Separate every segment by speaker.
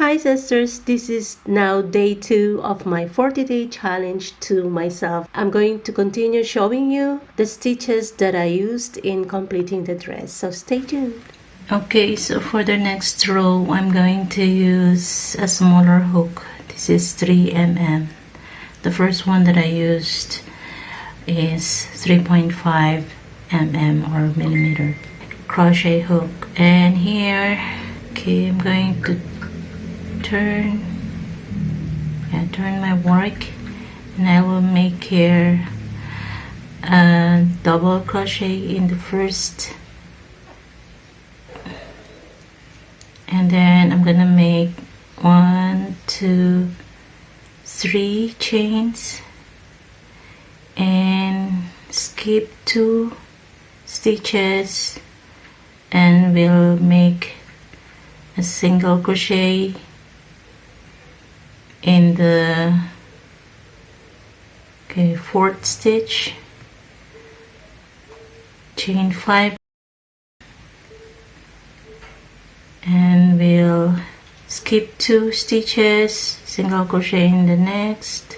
Speaker 1: Hi sisters, this is now day 2 of my 40-day challenge to myself. I'm going to continue showing you the stitches that I used in completing the dress, so stay tuned. Okay, so for the next row, I'm going to use a smaller hook. This is 3 mm. The first one that I used is 3.5 mm or millimeter crochet hook, and here, okay, I'm going to turn my work, and I will make here a double crochet in the first, and then I'm gonna make 1, 2, 3 chains and skip 2 stitches, and we'll make a single crochet in the fourth stitch, chain 5, and we'll skip 2 stitches, single crochet in the next,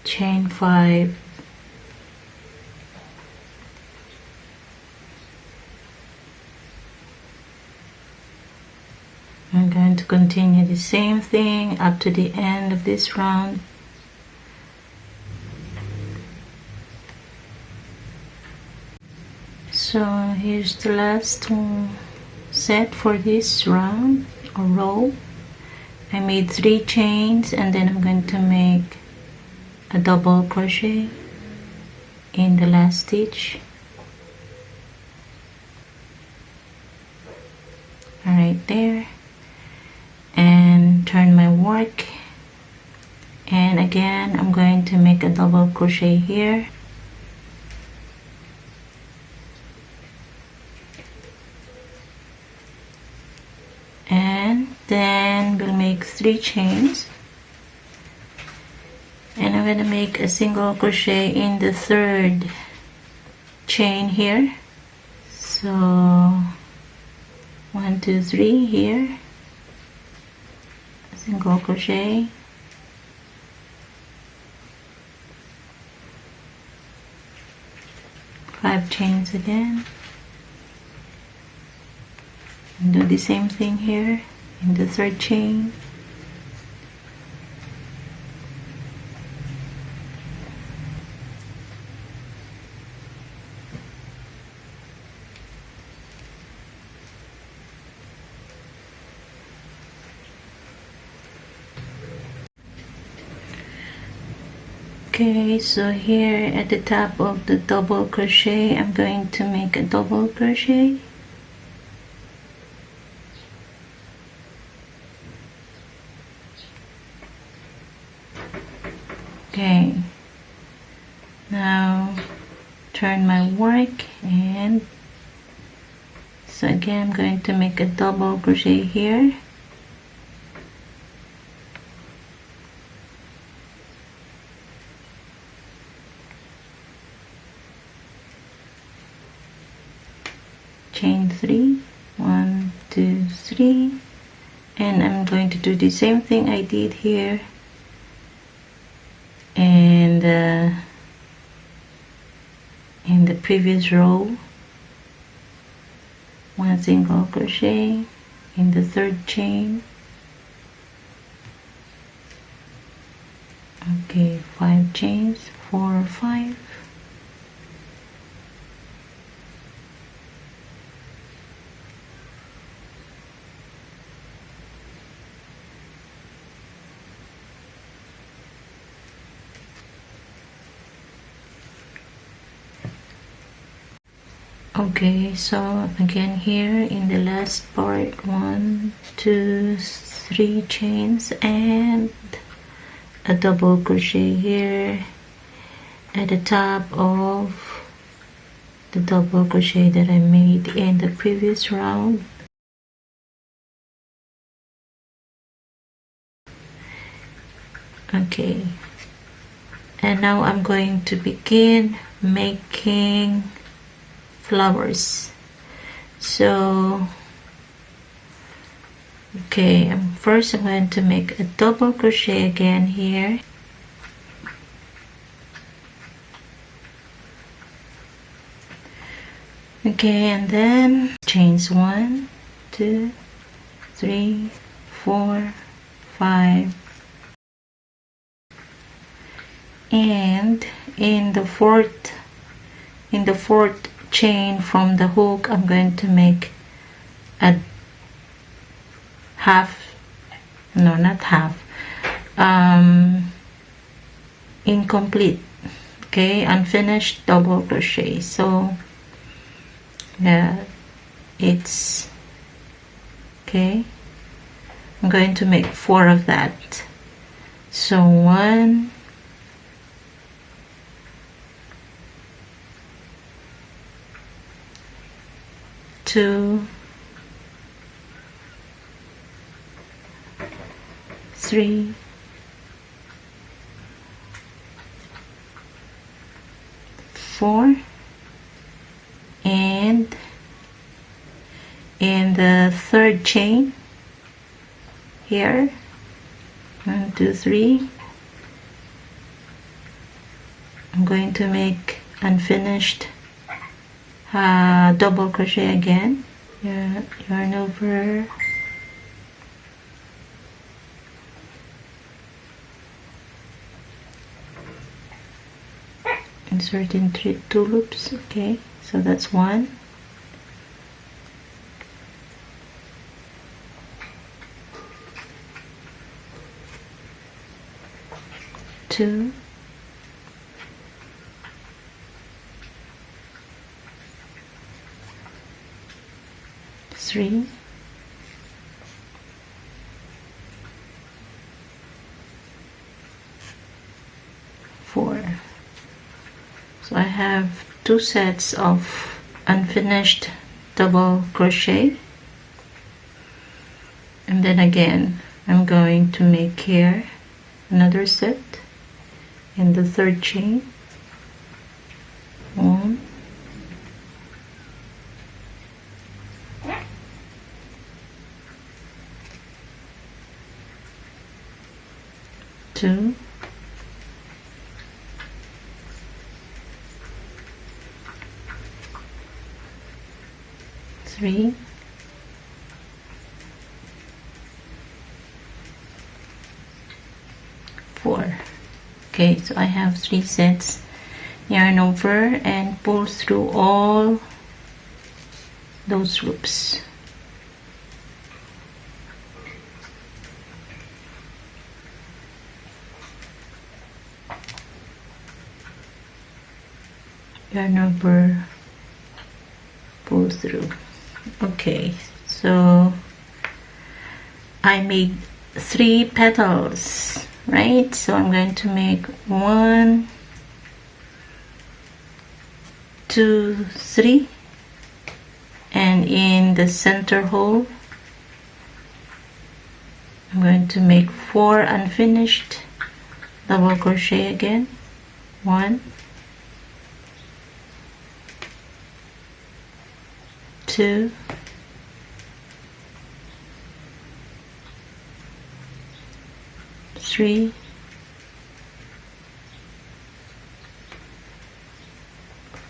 Speaker 1: chain 5, I'm going to continue the same thing up to the end of this round. So here's the last set for this round or row. I made 3 chains, and then I'm going to make a double crochet in the last stitch. Right there, and turn my work, and again I'm going to make a double crochet here, and then we'll make 3 chains, and I'm going to make a single crochet in the third chain here. So 1, 2, 3 here, single crochet, five chains again, and do the same thing here in the third chain, okay. So here at the top of the double crochet, I'm going to make a double crochet, okay. Now turn my work, and so again I'm going to make a double crochet here, chain 3, 1, 2, 3, and I'm going to do the same thing I did here, and in the previous row, 1 single crochet in the third chain, okay, 5 chains, 4, 5, okay. So again here in the last part, 1, 2, 3 chains and a double crochet here at the top of the double crochet that I made in the previous round. Okay, and now I'm going to begin making flowers. So
Speaker 2: Okay, first I'm going to make a double crochet again here. Okay, and then chains 1, 2, 3, 4, 5, and in the fourth chain from the hook, I'm going to make a incomplete, okay, unfinished double crochet. So yeah, it's okay. I'm going to make 4 of that. So 1, 2, 3, 4, and in the third chain here, 1, 2, 3, I'm going to make unfinished double crochet again. Yarn over, insert in 2 loops. Okay, so that's 1, 2, 3, 4. So I have 2 sets of unfinished double crochet, and then again I'm going to make here another set in the third chain. 1, 2, 3, 4. Okay, so I have 3 sets. Yarn over and pull through all those loops. Yarn over, pull through. Okay, so I made 3 petals, right? So I'm going to make 1, 2, 3, and in the center hole I'm going to make 4 unfinished double crochet again. 1, 2, 3,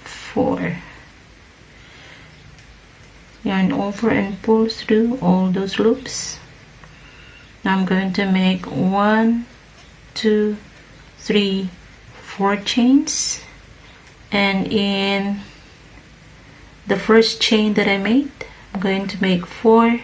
Speaker 2: 4. Yarn over and pull through all those loops. Now I'm going to make 1, 2, 3, 4 chains, and in the first chain that I made, I'm going to make 4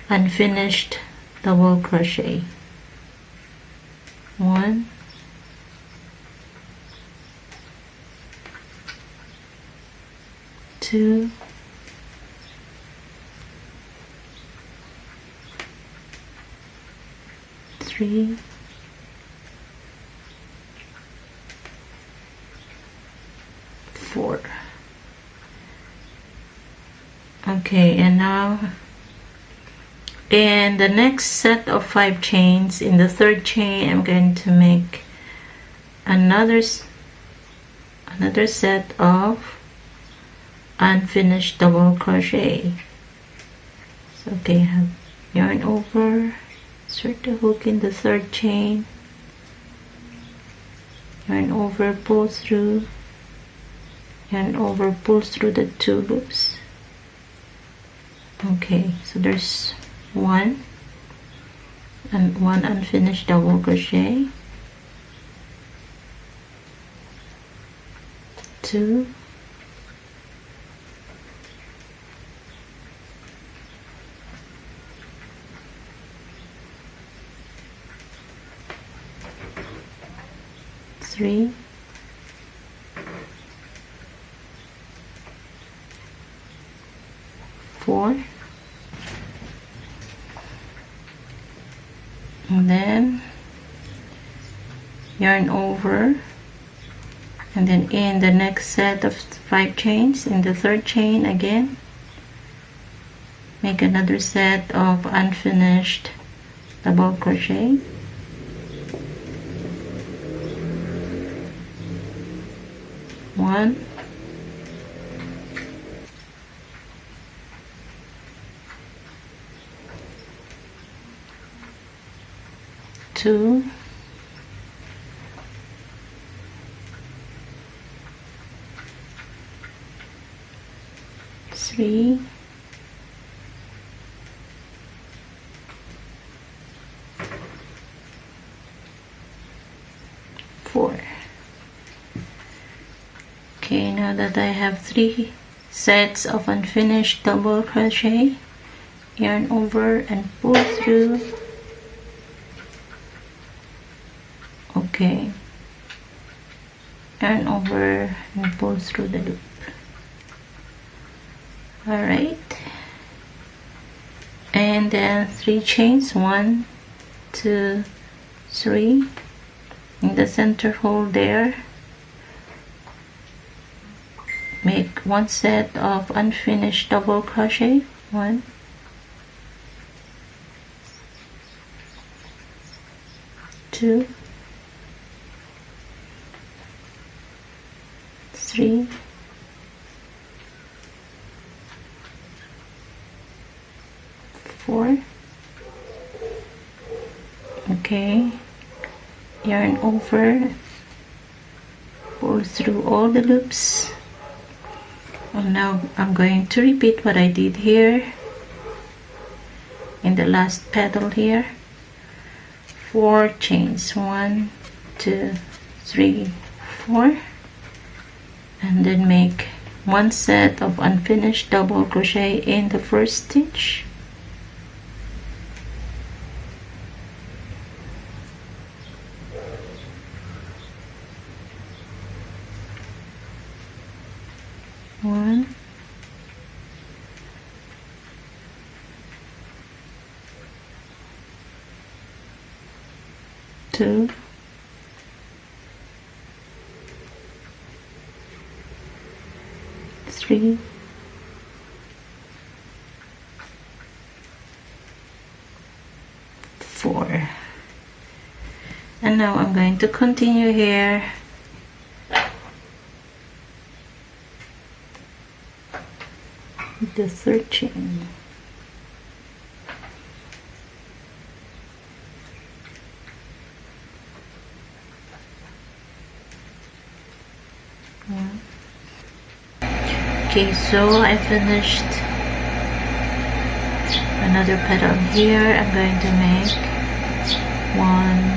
Speaker 2: unfinished double crochet. 1, 2, 3, 4. Okay, and now in the next set of 5 chains, in the third chain I'm going to make another set of unfinished double crochet. So okay, I have yarn over, insert the hook in the third chain, yarn over, pull through, yarn over, pull through the 2 loops. Okay, so there's one and one unfinished double crochet, 2, 3, 4, and then yarn over, and then in the next set of 5 chains, in the third chain again, make another set of unfinished double crochet, 1, 2, 3, 4. Okay, now that I have 3 sets of unfinished double crochet, yarn over and pull through. Okay, yarn over and pull through the loop. Alright, and then 3 chains, 1, 2, 3, in the center hole there, make 1 set of unfinished double crochet, 1, 2, 3, 4. Okay, yarn over, pull through all the loops, and now I'm going to repeat what I did here in the last petal here. 4 chains, 1, 2, 3, 4, and then make 1 set of unfinished double crochet in the first stitch, 1, 2, 3, 4. And now I'm going to continue here with the third chain. Okay, so I finished another petal here. I'm going to make 1,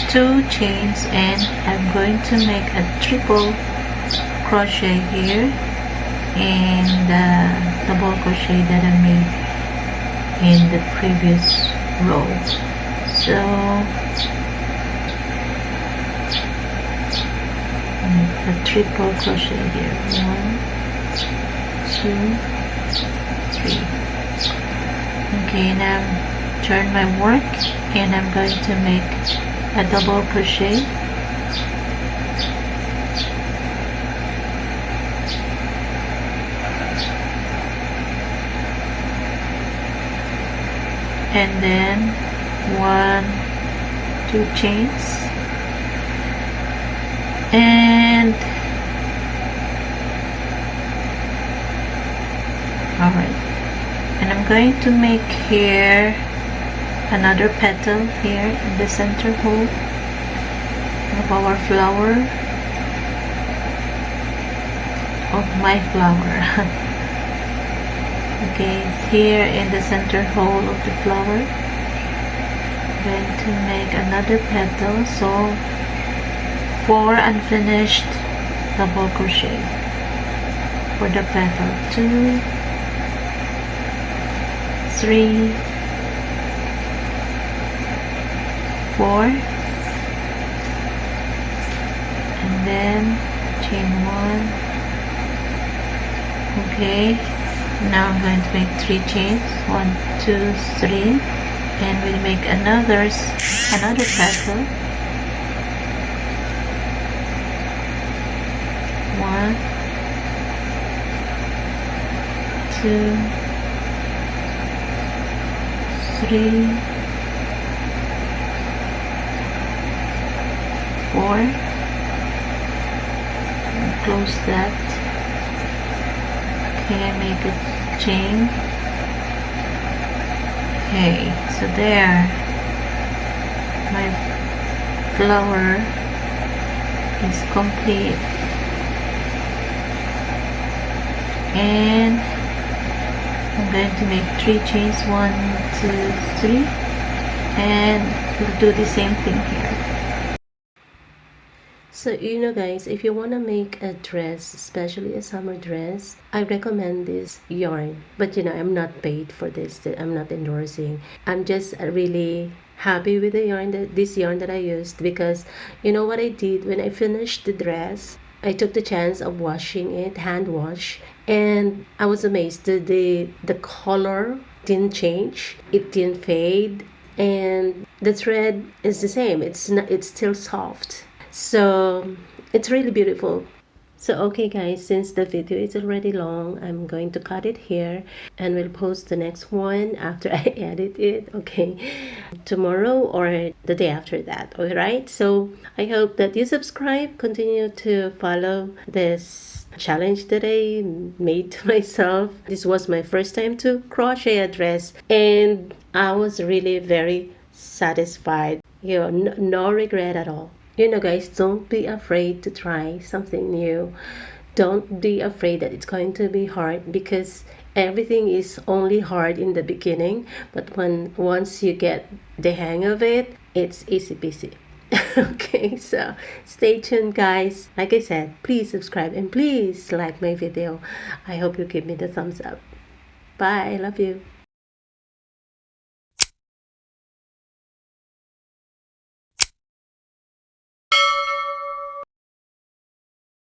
Speaker 2: 2 chains, and I'm going to make a triple crochet here in the double crochet that I made in the previous row. So a triple crochet here, 1, 2, 3. Okay, now turn my work, and I'm going to make a double crochet, and then 1, 2 chains, and alright, and I'm going to make here another petal here in the center hole of our flower, of my flower. Okay, here in the center hole of the flower, I'm going to make another petal, so 4 unfinished double crochet for the petal, 2, 3, 4, and then chain 1. Okay, now I'm going to make 3 chains, 1, 2, 3, and we'll make another petal, 1, 2, 3, 4, and close that. Okay, make a chain. Okay, so there, my flower is complete, and I'm going to make 3 chains, 1, 2, 3, and we'll do the same thing here.
Speaker 1: So guys, if you want to make a dress, especially a summer dress, I recommend this yarn. But I'm not paid for this. I'm not endorsing. I'm just really happy with the yarn, this yarn that I used, because what I did when I finished the dress, I took the chance of washing it, hand wash, and I was amazed. The color didn't change. It didn't fade, and the thread is the same. It's still soft. So it's really beautiful. So okay guys, since the video is already long, I'm going to cut it here, and we'll post the next one after I edit it, okay, tomorrow or the day after that. All right, so I hope that you subscribe, continue to follow this challenge that I made to myself. This was my first time to crochet a dress, and I was really very satisfied. No regret at all. Guys, don't be afraid to try something new. Don't be afraid that it's going to be hard, because everything is only hard in the beginning, but once you get the hang of it, it's easy peasy. Okay, so stay tuned guys. Like I said, please subscribe and please like my video. I hope you give me the thumbs up. Bye. I love you.